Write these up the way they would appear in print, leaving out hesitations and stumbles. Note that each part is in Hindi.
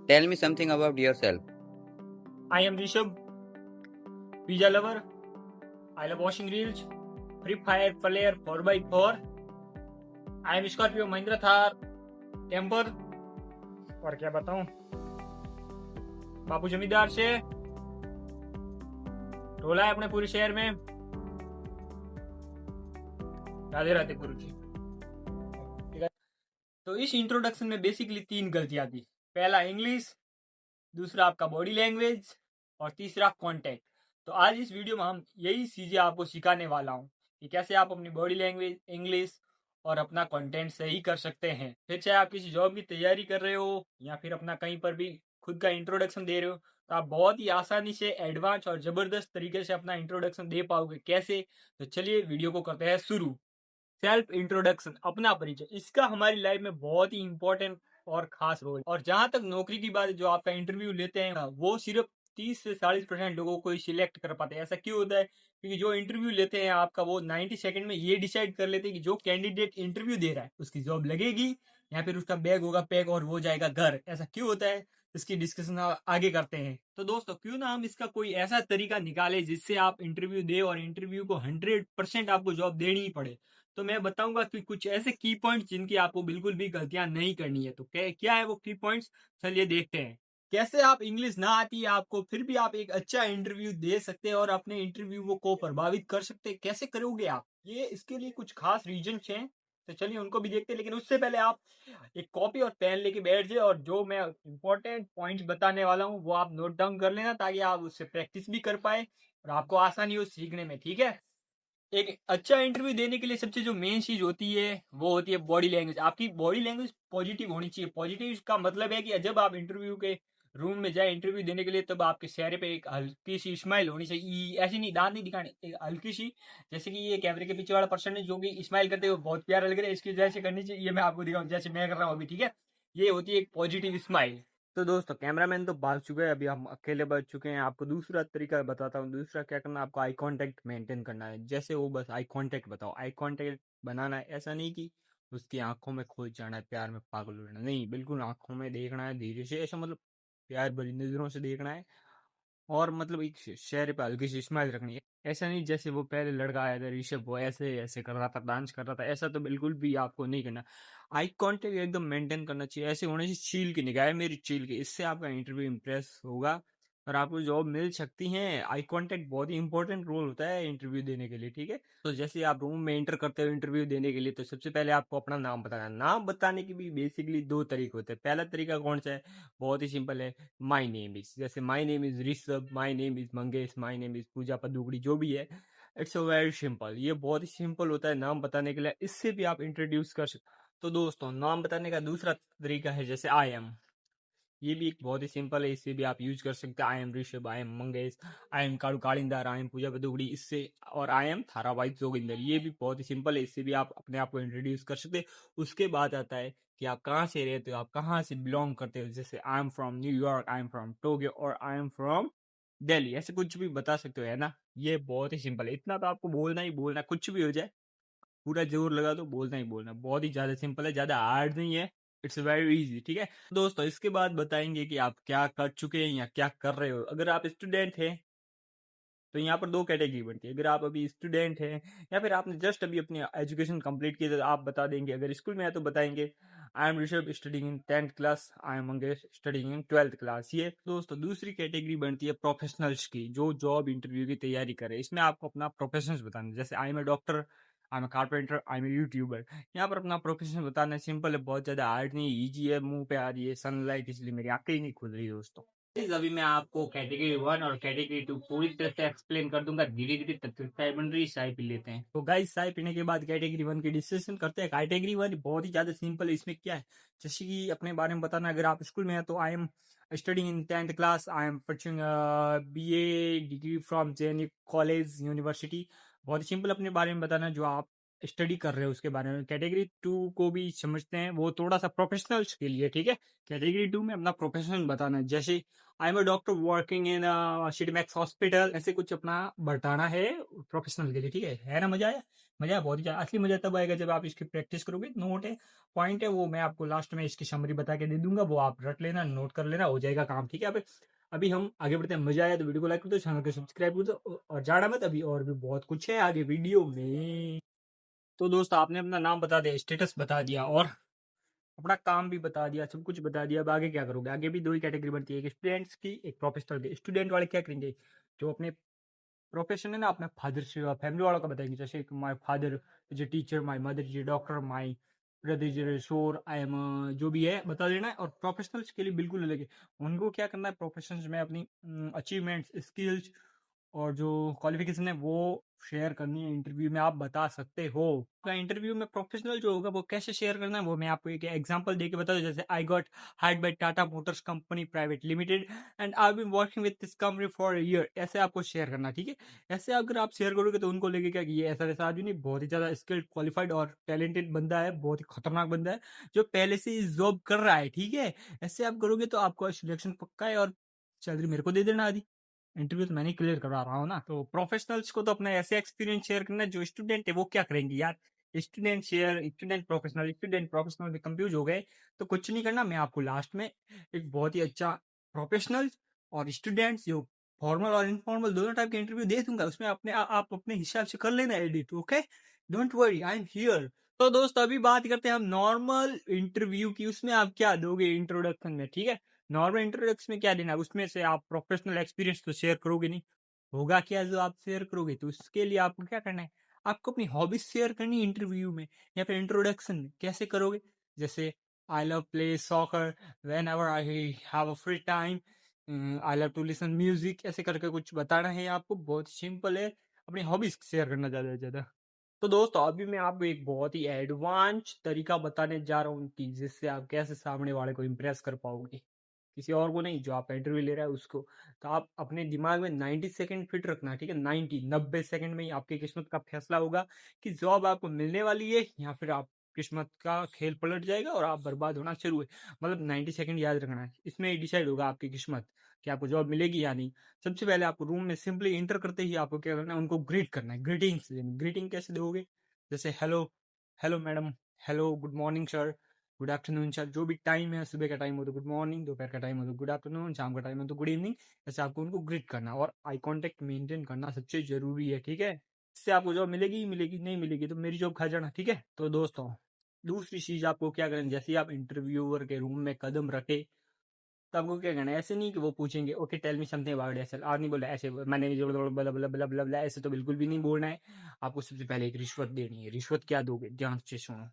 Tell me something about yourself. I am Rishabh, pizza lover. I love watching reels. Free Fire player 4x4. I am Scorpio Mahindra Thar temper. और क्या बताऊं, बापू जमींदार से रोला है अपने पूरे शहर में। राधे राधे गुरु जी। तो इस इंट्रोडक्शन में बेसिकली 3 गलतियां थी। पहला इंग्लिश, दूसरा आपका बॉडी लैंग्वेज और तीसरा कॉन्टेक्ट। तो आज इस वीडियो में हम यही चीजें आपको सिखाने वाला हूँ कि कैसे आप अपनी बॉडी लैंग्वेज, इंग्लिश और अपना कंटेंट सही कर सकते हैं। फिर चाहे आप किसी जॉब की तैयारी कर रहे हो या फिर अपना कहीं पर भी खुद का इंट्रोडक्शन दे रहे हो, तो आप बहुत ही आसानी से एडवांस और जबरदस्त तरीके से अपना इंट्रोडक्शन दे पाओगे। कैसे? तो चलिए वीडियो को करते हैं शुरू। सेल्फ इंट्रोडक्शन, अपना परिचय, इसका हमारी लाइफ में बहुत ही इंपॉर्टेंट और खास रोल। और जहां तक नौकरी की बात है, जो आपका इंटरव्यू लेते हैं वो सिर्फ 30 से 40% लोगों को ही सिलेक्ट कर पाते हैं। ऐसा क्यों होता है? क्योंकि जो इंटरव्यू लेते हैं आपका, वो 90 सेकंड में ये डिसाइड कर लेते हैं कि जो कैंडिडेट इंटरव्यू दे रहा है उसकी जॉब लगेगी या फिर उसका बैग होगा पैक और वो जाएगा घर। ऐसा क्यों होता है, इसकी डिस्कशन आगे करते हैं। तो दोस्तों, क्यों ना हम इसका कोई ऐसा तरीका निकाले जिससे आप इंटरव्यू दे और इंटरव्यू को 100% आपको जॉब देनी ही पड़े। तो मैं बताऊंगा कि कुछ ऐसे की पॉइंट्स जिनकी आपको बिल्कुल भी गलतियां नहीं करनी है। तो क्या है वो की पॉइंट्स, चलिए देखते हैं। कैसे आप इंग्लिश ना आती है आपको, फिर भी आप एक अच्छा इंटरव्यू दे सकते हैं और अपने इंटरव्यू को प्रभावित कर सकते हैं। कैसे करोगे आप ये, इसके लिए कुछ खास रीजन हैं। तो चलिए उनको भी देखते हैं, लेकिन उससे पहले आप एक कॉपी और पेन लेके बैठ जाए और जो मैं इंपॉर्टेंट पॉइंट्स बताने वाला हूँ वो आप नोट डाउन कर लेना, ताकि आप उससे प्रैक्टिस भी कर पाए और आपको आसानी हो सीखने में। ठीक है? एक अच्छा इंटरव्यू देने के लिए सबसे जो मेन चीज होती है वो होती है बॉडी लैंग्वेज। आपकी बॉडी लैंग्वेज पॉजिटिव होनी चाहिए। पॉजिटिव का मतलब है कि जब आप इंटरव्यू के रूम में जाए इंटरव्यू देने के लिए, तब आपके चेहरे पे एक हल्की सी स्माइल होनी चाहिए। ऐसी नहीं, दांत नहीं दिखाने, एक हल्की सी। जैसे कि ये कैमरे के पीछे वाला पर्सन है जो कि स्माइल करते हुए बहुत प्यारा लग रहा है, इसकी जैसे करनी चाहिए। ये मैं आपको दिखाऊं जैसे मैं कर रहा हूँ अभी। ठीक है? ये होती है एक पॉजिटिव स्माइल। तो दोस्तों, कैमरामैन तो भाग चुके हैं, अभी हम अकेले बच चुके हैं। आपको दूसरा तरीका बताता हूँ। दूसरा क्या करना, आपको आई कांटेक्ट मेंटेन करना है। जैसे वो बस आई कांटेक्ट बताओ, आई कांटेक्ट बनाना है। ऐसा नहीं कि उसकी आंखों में खो जाना है, प्यार में पागल हो जाना, नहीं, बिल्कुल आंखों में देखना है धीरे से। ऐसा मतलब प्यार भरी नजरों से देखना है और मतलब एक चेहरे पे हल्की सी स्माइल रखनी है। ऐसा नहीं जैसे वो पहले लड़का आया था ऋषभ, वो ऐसे ऐसे कर रहा था, डांस कर रहा था। ऐसा तो बिल्कुल भी आपको नहीं करना। आई कांटेक्ट एकदम मेंटेन करना चाहिए। ऐसे होने से चील की निगाह है मेरी, चील की, इससे आपका इंटरव्यू इंप्रेस होगा और आपको जॉब मिल सकती है। आई कांटेक्ट बहुत ही इंपॉर्टेंट रोल होता है इंटरव्यू देने के लिए। ठीक है? तो जैसे आप रूम में एंटर करते हो इंटरव्यू देने के लिए, तो सबसे पहले आपको अपना नाम बताना है। नाम बताने के भी बेसिकली 2 तरीके होते हैं। पहला तरीका कौन सा है? बहुत ही सिंपल है, माई नेम इज। जैसे my name is Rishabh, my name is Mangesh, my name is Pooja Padugadi, जो भी है, इट्स अ वेरी सिंपल। ये बहुत ही सिंपल होता है नाम बताने के लिए। इससे भी आप इंट्रोड्यूस कर सकते। तो दोस्तों, नाम बताने का दूसरा तरीका है जैसे आई एम। ये भी एक बहुत ही सिंपल है, इससे भी आप यूज कर सकते हैं। I am Rishabh, I am Mangesh, I am Kadu Kalindar, I am Pooja Padugadi, इससे। और आई एम थाराबाई जोगिंदर, ये भी बहुत ही सिंपल है, इससे भी आप अपने आप को इंट्रोड्यूस कर सकते हैं। उसके बाद आता है कि आप कहाँ से रहते हो, आप कहाँ से बिलोंग करते हो। जैसे I am from New York, I am from Tokyo और आई एम फ्रॉम दिल्ली। ऐसे कुछ भी बता सकते हो, है ना? ये बहुत ही सिंपल है। इतना तो आपको बोलना ही बोलना, कुछ भी हो जाए पूरा जोर लगा दो, बोलना ही बोलना। बहुत ही ज्यादा सिंपल है, ज्यादा हार्ड नहीं है। It's very easy. ठीक है दोस्तों, इसके बाद बताएंगे कि आप क्या कर चुके हैं या क्या कर रहे हो। अगर आप स्टूडेंट हैं तो यहाँ पर 2 कैटेगरी बनती है। अगर आप अभी स्टूडेंट हैं या फिर आपने जस्ट अभी अपनी एजुकेशन कंप्लीट की, तो आप बता देंगे। अगर स्कूल में है तो बताएंगे आई am Rishabh studying in 10th class, I am Mangesh studying in 12th class. ये दोस्तों दूसरी कैटेगरी बनती है प्रोफेशनल्स की, जो जॉब इंटरव्यू की तैयारी करे। इसमें आपको अपना प्रोफेशन बताना है। जैसे I am a doctor, I am a carpenter, I am a YouTuber. यहाँ पर अपना प्रोफेशन बताना है। सिंपल है, बहुत ज्यादा हार्ड नहीं, ईजी है। मुंह पे आ रही है सनलाइट, इसलिए मेरी आंखें ही नहीं खुल रही दोस्तों। अभी मैं आपको कैटेगरी 1 और कैटेगरी 2 पूरी तरह से एक्सप्लेन कर दूंगा धीरे धीरे। तब तक चाय बन रही, चाय पी लेते हैं। तो गाइस, चाय पीने के बाद कैटेगरी 1 की डिस्कशन करते हैं। कैटेगरी 1 बहुत ही ज्यादा सिंपल है। इसमें क्या है, जैसे कि अपने बारे में बताना। अगर आप स्कूल में हैं तो I am studying in 10th class, I am pursuing BA degree from JNU college university. बहुत ही सिंपल अपने बारे में बताना, जो आप स्टडी कर रहे हो उसके बारे में। कैटेगरी 2 को भी समझते हैं, वो थोड़ा सा प्रोफेशनल्स के लिए, ठीक है। कैटेगरी 2 में अपना प्रोफेशन बताना है, जैसे I am a doctor working in Citymax hospital, ऐसे कुछ अपना बताना है प्रोफेशनल के लिए, ठीक है ना। मजा आया? मजा आया, बहुत ही ज़्यादा। असली मजा तब आएगा जब आप इसकी प्रैक्टिस करोगे। नोट है, पॉइंट है, वो मैं आपको लास्ट में इसकी समरी बता के दे दूंगा, वो आप रट लेना, नोट कर लेना, हो जाएगा काम, ठीक है। अब अभी हम आगे बढ़ते हैं। मजा आया तो वीडियो को लाइक कर दो, चैनल को सब्सक्राइब कर दो, और जाना मत, अभी और भी बहुत कुछ है आगे वीडियो में। तो दोस्त, आपने अपना नाम बता दिया, स्टेटस बता दिया, और अपना काम भी बता दिया, सब कुछ बता दिया। अब आगे क्या करोगे? आगे भी दो ही कैटेगरी बनती है, एक स्टूडेंट्स की, एक प्रोफेशनल की। स्टूडेंट वाले क्या करेंगे? जो अपने प्रोफेशन है ना, अपने फादर से फैमिली वालों का बताएंगे, जैसे my father is a teacher, my mother is a doctor, my brother is a शोर, आई एम, जो भी है बता देना है। और प्रोफेशनल्स के लिए बिल्कुल अलग है, उनको क्या करना है प्रोफेशंस में, अपनी अचीवमेंट्स, स्किल्स और जो क्वालिफिकेशन है वो शेयर करनी है इंटरव्यू में, आप बता सकते हो। का इंटरव्यू में प्रोफेशनल जो होगा वो कैसे शेयर करना है वो मैं आपको एक एग्जांपल देके बता दूं। जैसे I got hired by Tata Motors company private limited and I been working with this company for a year, ऐसे आपको शेयर करना, ठीक है। ऐसे अगर आप शेयर करोगे तो उनको लेके क्या कि ये ऐसा वैसा आदमी नहीं, बहुत ही ज्यादा स्किल्ड, क्वालिफाइड और टैलेंटेड बंदा है, बहुत ही खतरनाक बंदा है जो पहले से जॉब कर रहा है, ठीक है। ऐसे आप करोगे तो आपको सिलेक्शन पक्का है, और सैलरी मेरे को दे देना आदि। इंटरव्यू तो मैंने क्लियर करवा रहा हूँ ना। तो प्रोफेशनल्स को तो अपना ऐसे एक्सपीरियंस शेयर करना है, जो स्टूडेंट है वो क्या करेंगे यार, स्टूडेंट शेयर, स्टूडेंट प्रोफेशनल में कंफ्यूज हो गए तो कुछ नहीं करना, मैं आपको लास्ट में एक बहुत ही अच्छा प्रोफेशनल और स्टूडेंट्स, जो फॉर्मल और इनफॉर्मल दोनों टाइप के इंटरव्यू दे दूंगा, उसमें आप अपने हिसाब से कर लेना edit, okay, don't worry, I am here. तो दोस्त, अभी बात करते हैं हम नॉर्मल इंटरव्यू की। उसमें आप क्या दोगे इंट्रोडक्शन में, ठीक है। नॉर्मल इंट्रोडक्शन में क्या देना है, उसमें से आप प्रोफेशनल एक्सपीरियंस तो शेयर करोगे नहीं, होगा क्या जो आप शेयर करोगे। तो उसके लिए आपको क्या करना है, आपको अपनी हॉबीज शेयर करनी है इंटरव्यू में या फिर इंट्रोडक्शन में। कैसे करोगे? जैसे I love play soccer whenever I have a free time, I love to listen music, ऐसे करके कुछ बताना है आपको। बहुत सिंपल है, अपनी हॉबीज शेयर करना ज्यादा से ज्यादा। तो दोस्तों, अभी मैं आपको एक बहुत ही एडवांस तरीका बताने जा रहा हूँ कि जिससे आप कैसे सामने वाले को इम्प्रेस कर पाओगे, किसी और को नहीं, जो आप इंटरव्यू ले रहा है उसको। तो आप अपने दिमाग में 90 सेकंड फिट रखना, ठीक है। 90 सेकंड में ही आपकी किस्मत का फैसला होगा कि जॉब आपको मिलने वाली है या फिर आप किस्मत का खेल पलट जाएगा और आप बर्बाद होना शुरू है। मतलब 90 सेकंड याद रखना है, इसमें ही डिसाइड होगा आपकी किस्मत कि आपको जॉब मिलेगी या नहीं। सबसे पहले आपको रूम में सिंपली इंटर करते ही आपको क्या करना है, उनको ग्रीट करना है, ग्रीटिंग्स देनी। ग्रीटिंग कैसे दोगे? जैसे hello, hello madam, hello, good morning sir, good afternoon sir, जो भी टाइम है, सुबह का टाइम हो तो गुड मॉर्निंग, दोपहर का टाइम हो तो गुड आफ्टरनून, शाम का टाइम हो तो गुड इवनिंग। ऐसे आपको उनको ग्रीट करना और आई कांटेक्ट मेंटेन करना सबसे जरूरी है, ठीक है। इससे आपको जॉब मिलेगी ही मिलेगी, नहीं मिलेगी तो मेरी जॉब खा जाना, ठीक है। तो दोस्तों, दूसरी चीज आपको क्या करना, जैसे आप इंटरव्यूअर के रूम में कदम रखे तो आपको क्या करना है, ऐसे नहीं कि वो पूछेंगे okay tell me something about yourself, आप नहीं बोला ऐसे मैंने बला बला बला बला बला, ऐसे तो बिल्कुल भी नहीं बोलना है। आपको सबसे पहले एक रिश्वत देनी है। रिश्वत क्या दोगे, ध्यान से सुनो।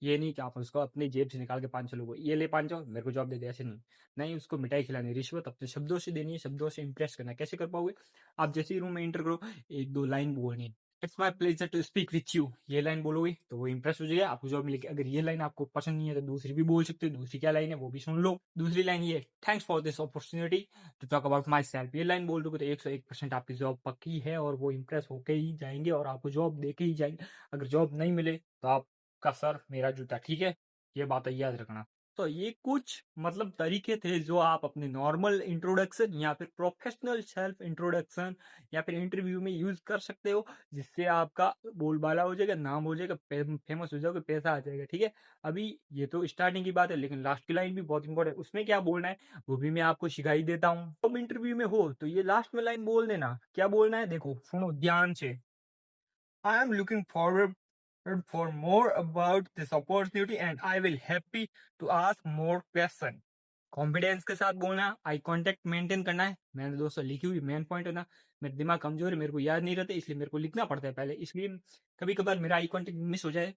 ये नहीं कि आप उसको अपनी जेब से निकाल के 500 लोगों ये ले 500 मेरे को जॉब दे दे, ऐसे नहीं। नहीं, उसको मिठाई खिलानी। रिश्वत अपने शब्दों से देनी है, शब्दों से इंप्रेस करना है। कैसे कर पाओगे? आप जैसे ही रूम में इंटर करो, एक दो लाइन बोलनी है। It's my pleasure to speak with you, ये लाइन बोलोगे तो वो इंप्रेस हो जाएगा, आपको जॉब मिलेगी। अगर ये लाइन आपको पसंद नहीं है तो दूसरी भी बोल सकते हो। दूसरी क्या लाइन है वो भी सुन लो। दूसरी लाइन ये, thanks for this opportunity to talk about myself, ये लाइन बोल दोगे तो 101% आपकी जॉब पक्की है और वो इंप्रेस होके ही जाएंगे और आपको जॉब दे के ही जाएंगे। अगर जॉब नहीं मिले तो आपका सर मेरा जूता, ठीक है। ये बात याद रखना। तो ये कुछ मतलब तरीके थे जो आप अपने नॉर्मल इंट्रोडक्शन या फिर प्रोफेशनल सेल्फ इंट्रोडक्शन या फिर इंटरव्यू में यूज कर सकते हो, जिससे आपका बोलबाला हो जाएगा, नाम हो जाएगा, फेमस हो जाओगे, पैसा आ जाएगा, ठीक है। अभी ये तो स्टार्टिंग की बात है, लेकिन लास्ट की लाइन भी बहुत इंपॉर्टेंट है। उसमें क्या बोलना है वो भी मैं आपको सिखाई देता हूँ। अब इंटरव्यू में हो तो ये लास्ट में लाइन बोल देना। क्या बोलना है देखो, सुनो ध्यान से। I am looking forward for more about this opportunity and I will happy to ask more question। Confidence के साथ बोलना, आई कांटेक्ट मेंटेन करना है। मैंने दोस्तों लिखी हुई मेन पॉइंट है ना, मेरा दिमाग कमजोर है, मेरे को याद नहीं रहता, इसलिए मेरे को लिखना पड़ता है पहले, इसलिए कभी कभार मेरा आई कांटेक्ट मिस हो जाए,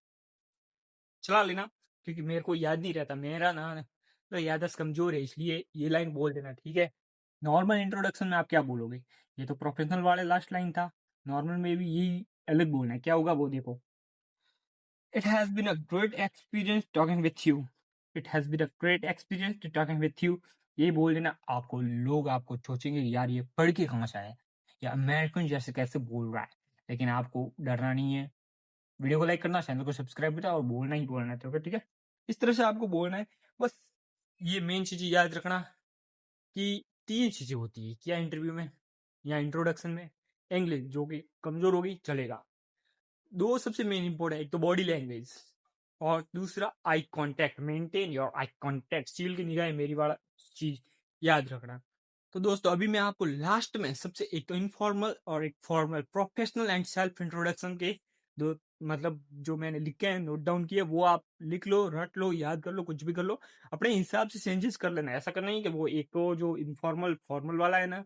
चला लेना, क्योंकि मेरे को याद नहीं रहता, मेरा ना तो याददाश्त कमजोर है, इसलिए ये लाइन बोल देना, ठीक है। नॉर्मल इंट्रोडक्शन में आप क्या बोलोगे? ये तो प्रोफेशनल वाले लास्ट लाइन था, नॉर्मल में भी यही अलग बोलना है। क्या होगा वो देखो, It has been a great experience talking with you. It has been a great experience to talking with you। ये बोल देना, आपको लोग आपको सोचेंगे यार ये पढ़ के कहाँ से आया, या अमेरिकन जैसे कैसे बोल रहा है। लेकिन आपको डरना नहीं है, वीडियो को लाइक करना, चैनल को सब्सक्राइब करना और बोलना ही बोलना है, ठीक है। इस तरह से आपको बोलना है। बस ये मेन चीज़ याद रखना कि 3 चीज़ें होती है क्या इंटरव्यू में या इंट्रोडक्शन में। इंग्लिश जो कि कमज़ोर होगी चलेगा। 2 सबसे मेन इंपॉर्टेंट, एक तो बॉडी लैंग्वेज और दूसरा eye contact. Maintain your eye contact, seal की निगाह मेरी वाला चीज़ याद रखना। तो दोस्तों अभी मैं आपको लास्ट में सबसे एक तो इनफॉर्मल और एक formal, professional and self introduction के दो मतलब जो मैंने लिखे हैं, नोट डाउन किए, वो आप लिख लो, रट लो, याद कर लो, कुछ भी कर लो, अपने हिसाब से चेंजेस कर लेना। ऐसा करना ही कि वो एक तो जो इनफॉर्मल फॉर्मल वाला है ना,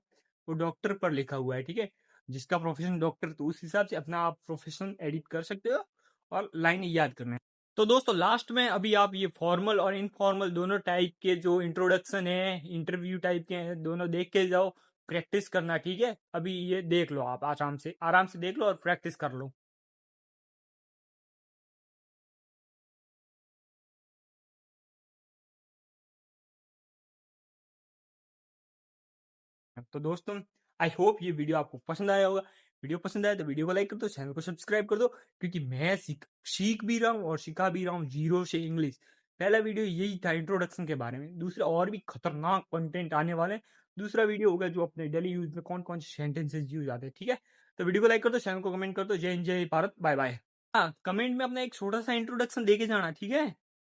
वो डॉक्टर पर लिखा हुआ है, ठीक है, जिसका प्रोफेशन डॉक्टर, तो उस हिसाब से अपना आप प्रोफेशन एडिट कर सकते हो और लाइन याद करना है। तो दोस्तों लास्ट में अभी आप ये फॉर्मल और इनफॉर्मल दोनों टाइप के जो इंट्रोडक्शन है, इंटरव्यू टाइप के हैं, दोनों देख के जाओ, प्रैक्टिस करना, ठीक है। अभी ये देख लो, आप आराम से देख लो और प्रैक्टिस कर लो। तो दोस्तों आई होप ये वीडियो आपको पसंद आया होगा। वीडियो पसंद आया तो वीडियो को लाइक कर दो, चैनल को सब्सक्राइब कर दो, क्योंकि मैं सीख भी रहा हूँ और सिखा भी रहा हूँ जीरो से इंग्लिश। पहला वीडियो यही था इंट्रोडक्शन के बारे में, दूसरा और भी खतरनाक कंटेंट आने वाले हैं। दूसरा वीडियो होगा जो अपने डेली यूज में कौन कौन से सेंटेंसेस यूज आते हैं, ठीक है। तो वीडियो को लाइक कर दो, चैनल को कमेंट कर दो। जय हिंद, जय भारत, बाय बाय। हाँ, कमेंट में अपना एक छोटा सा इंट्रोडक्शन दे के जाना, ठीक है।